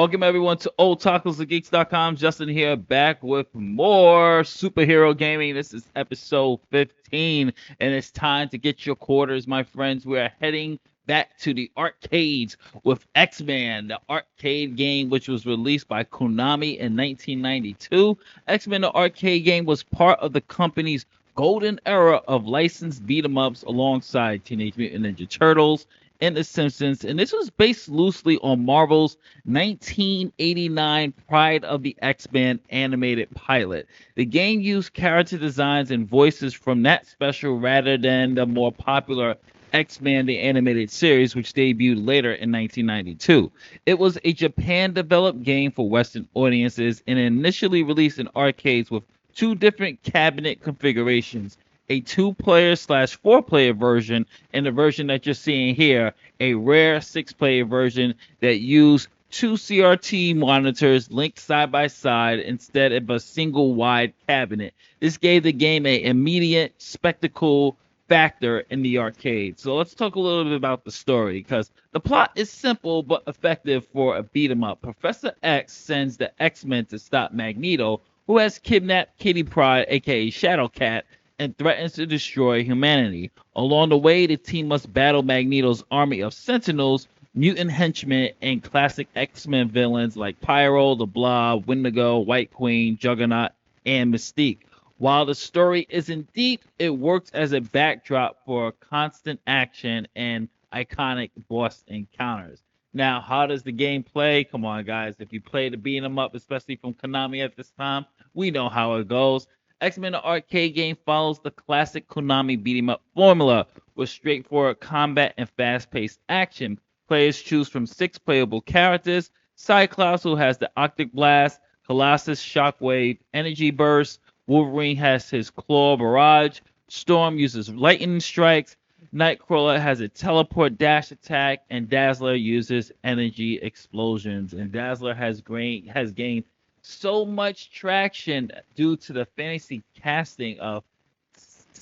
Welcome everyone to oldtacosandgeeks.com. Justin here, back with more superhero gaming. This is episode 15, and it's time to get your quarters, my friends. We are heading back to the arcades with X-Men, the arcade game which was released by Konami in 1992. X-Men, the arcade game, was part of the company's golden era of licensed beat 'em ups alongside Teenage Mutant Ninja Turtles and The Simpsons, and this was based loosely on Marvel's 1989 Pride of the X-Men animated pilot. The game used character designs and voices from that special rather than the more popular X-Men the animated series, which debuted later in 1992. It was a Japan-developed game for Western audiences and initially released in arcades with two different cabinet configurations, a two-player slash four-player version, and the version that you're seeing here, a rare six-player version that used two CRT monitors linked side by side instead of a single wide cabinet. This gave the game an immediate spectacle factor in the arcade. So let's talk a little bit about the story, because the plot is simple but effective for a beat 'em up. Professor X sends the X-Men to stop Magneto, who has kidnapped Kitty Pryde, aka Shadowcat, and threatens to destroy humanity. Along the way, the team must battle Magneto's army of Sentinels, mutant henchmen, and classic X-Men villains like Pyro, the Blob, Wendigo, White Queen, Juggernaut, and Mystique. While the story isn't deep, it works as a backdrop for constant action and iconic boss encounters. Now, how does the game play? Come on, guys. If you play the beat 'em up, especially from Konami at this time, we know how it goes. X-Men the arcade game follows the classic Konami beat 'em up formula with straightforward combat and fast-paced action. Players choose from six playable characters: Cyclops, who has the Octic Blast; Colossus, Shockwave, Energy Burst; Wolverine has his Claw Barrage; Storm uses Lightning Strikes; Nightcrawler has a Teleport Dash attack; and Dazzler uses Energy Explosions. And Dazzler has gained so much traction due to the fantasy casting of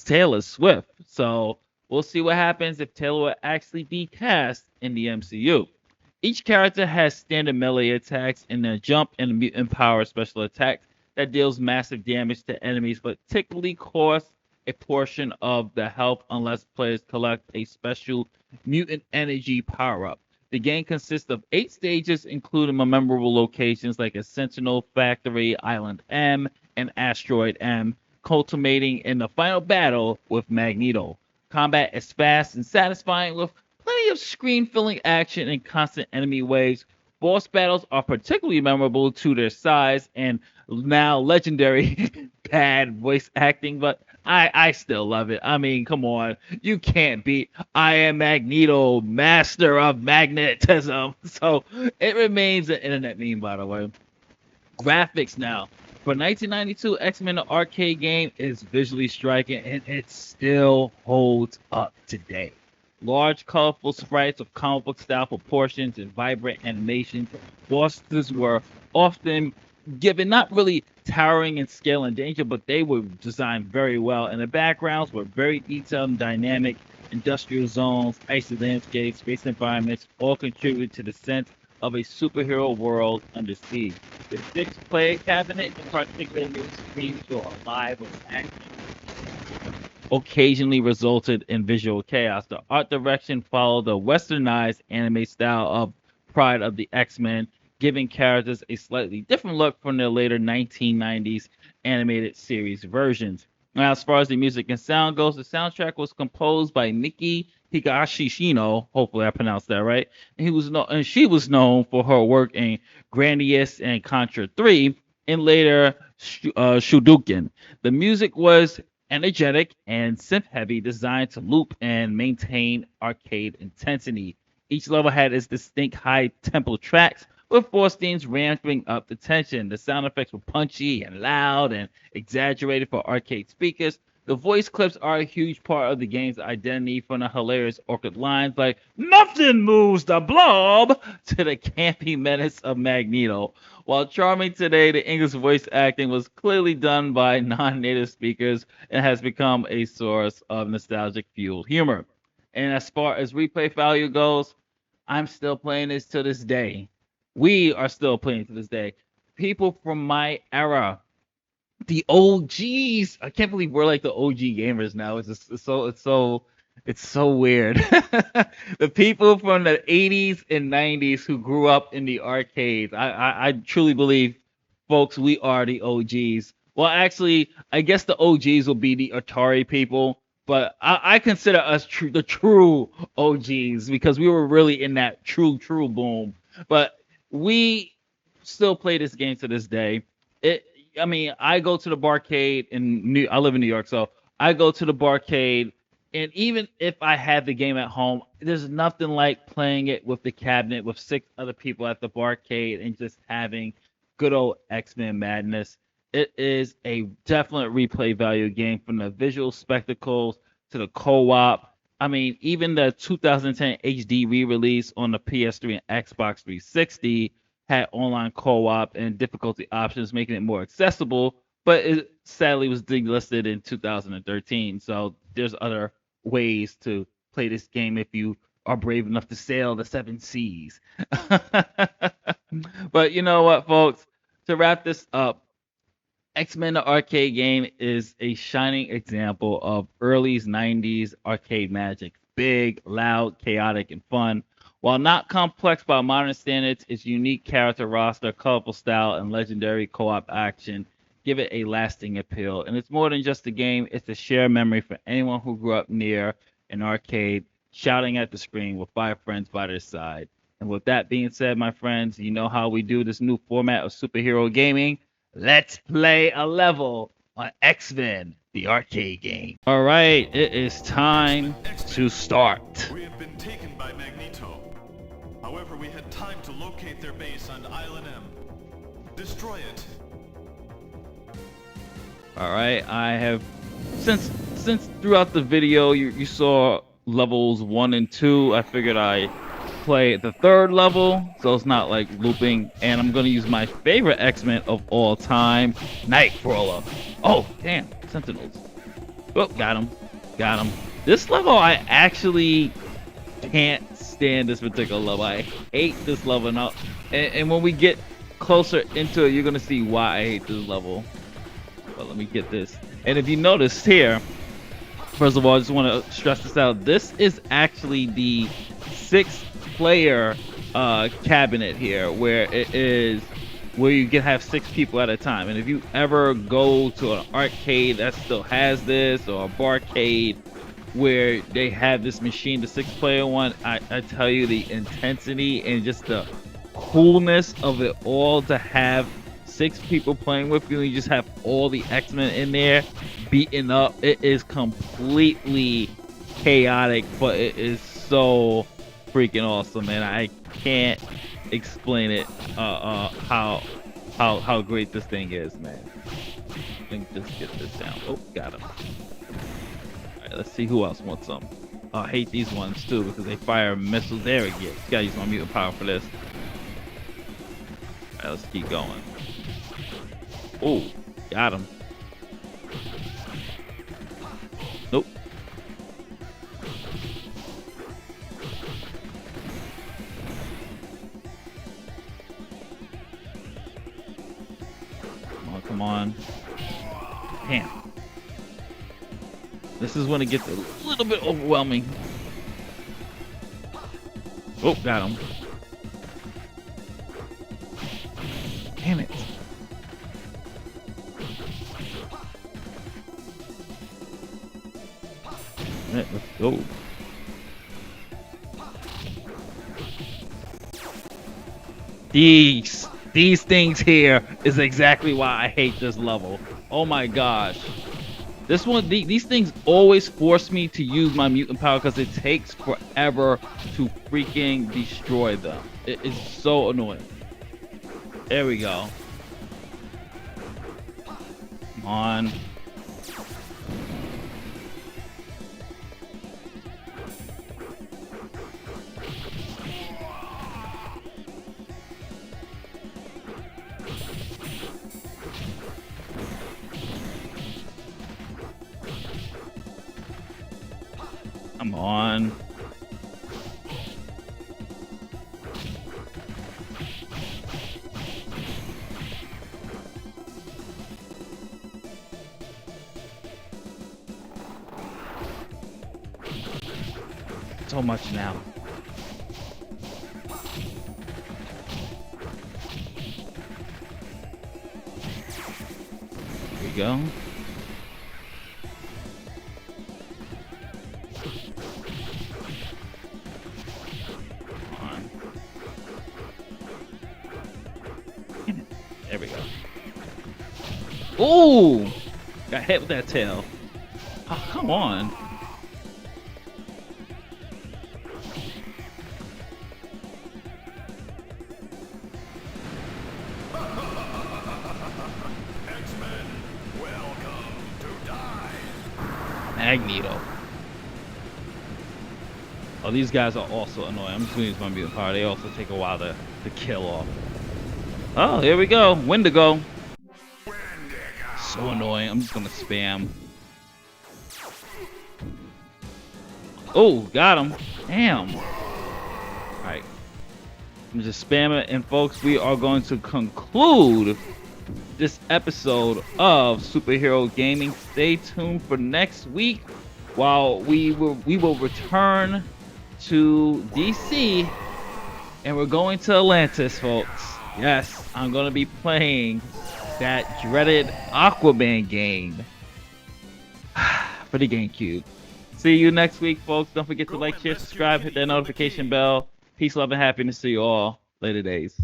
Taylor Swift. So we'll see what happens if Taylor will actually be cast in the MCU. Each character has standard melee attacks and a jump and a mutant power special attack that deals massive damage to enemies, but typically costs a portion of the health unless players collect a special mutant energy power up. The game consists of 8 stages, including memorable locations like a Sentinel Factory, Island M, and Asteroid M, culminating in the final battle with Magneto. Combat is fast and satisfying with plenty of screen-filling action and constant enemy waves. Boss battles are particularly memorable to their size and now legendary bad voice acting, but I still love it. I mean, come on. You can't beat I am Magneto, master of magnetism. So it remains an internet meme, by the way. Graphics now. For 1992, X-Men the arcade game is visually striking and it still holds up today. Large, colorful sprites of comic book style proportions and vibrant animations. Bosses were often given not really towering in scale and danger, but they were designed very well. And the backgrounds were very detailed and dynamic. Industrial zones, icy landscapes, space environments all contributed to the sense of a superhero world under siege. The six-player cabinet in particular screams to alive with action occasionally resulted in visual chaos. The art direction followed the westernized anime style of Pride of the X-Men, giving characters a slightly different look from their later 1990s animated series versions. Now, as far as the music and sound goes, the soundtrack was composed by Miki Higashishino. Hopefully, I pronounced that right. And she was known for her work in Gradius and Contra 3, and later Shuduken. The music was energetic and synth-heavy, designed to loop and maintain arcade intensity. Each level had its distinct high-tempo tracks, with force themes ramping up the tension. The sound effects were punchy and loud and exaggerated for arcade speakers. The voice clips are a huge part of the game's identity, from the hilarious orchid lines like "Nothing moves the blob" to the campy menace of Magneto. While charming today, the English voice acting was clearly done by non-native speakers and has become a source of nostalgic fueled humor. And as far as replay value goes, I'm still playing this to this day. We are still playing to this day. People from my era, the OGs. I can't believe we're like the OG gamers now. It's so weird. The people from the 80s and 90s who grew up in the arcades. I truly believe, folks, we are the OGs. Well, actually, I guess the OGs will be the Atari people, but I consider us the true OGs because we were really in that true boom. But we still play this game to this day. It I mean, I go to the barcade I live in New York, so I go to the barcade, and even if I had the game at home, there's nothing like playing it with the cabinet with six other people at the barcade and just having good old X-Men madness. It is a definite replay value game from the visual spectacles to the co-op. I mean, even the 2010 HD re-release on the PS3 and Xbox 360 had online co-op and difficulty options, making it more accessible. But it sadly was delisted in 2013. So there's other ways to play this game if you are brave enough to sail the seven seas. But you know what, folks? To wrap this up, X-Men the arcade game is a shining example of early 90s arcade magic. Big, loud, chaotic, and fun. While not complex by modern standards, its unique character roster, colorful style, and legendary co-op action give it a lasting appeal. And it's more than just a game, it's a shared memory for anyone who grew up near an arcade, shouting at the screen with five friends by their side. And with that being said, my friends, you know how we do this new format of superhero gaming. Let's play a level on X-Men, the arcade game. All right, it is time to start. We have been taken by Magneto. However, we had time to locate their base on Island M. Destroy it. All right, I have since throughout the video you saw levels 1 and 2. I figured I play the third level, so it's not like looping. And I'm gonna use my favorite X-Men of all time, Nightcrawler. Oh, damn, Sentinels. Oh, got him. This level, I actually can't stand this particular level. I hate this level now. And when we get closer into it, you're gonna see why I hate this level. But let me get this. And if you notice here, first of all, I just want to stress this out. This is actually the 6-player cabinet here, where you can have 6 people at a time. And if you ever go to an arcade that still has this, or a barcade where they have this machine, the 6-player one, I tell you, the intensity and just the coolness of it all, to have 6 people playing with you and you just have all the X-Men in there beating up. It is completely chaotic, but it is so freaking awesome, man. I can't explain it how great this thing is, man. Let me just get this down. Oh, got him. Alright, let's see who else wants some. Oh, I hate these ones too because they fire missiles. There we go. Gotta use my mutant power for this. Alright, let's keep going. Oh, got him. Nope. Come on. Damn. This is when it gets a little bit overwhelming. Oh, got him. Damn it. Let's go. These things here is exactly why I hate this level. Oh my gosh. This one, these things always force me to use my mutant power because it takes forever to freaking destroy them. It is so annoying. There we go. Come on. Come on. so much now. Here we go. There we go. Ooh! Got hit with that tail. Oh, come on. X-Men, welcome to die. Magneto. Oh, these guys are also annoying. I'm just gonna use my mutant power. They also take a while to kill off. Oh, here we go. Wendigo. So annoying. I'm just gonna spam. Oh, got him. Damn. Alright. I'm just spamming it. And folks, we are going to conclude this episode of Superhero Gaming. Stay tuned for next week while we will return to DC and we're going to Atlantis, folks. Yes, I'm going to be playing that dreaded Aquaman game for the GameCube. See you next week, folks. Don't forget to like, share, subscribe, hit that notification bell. Peace, love, and happiness to you all. Later days.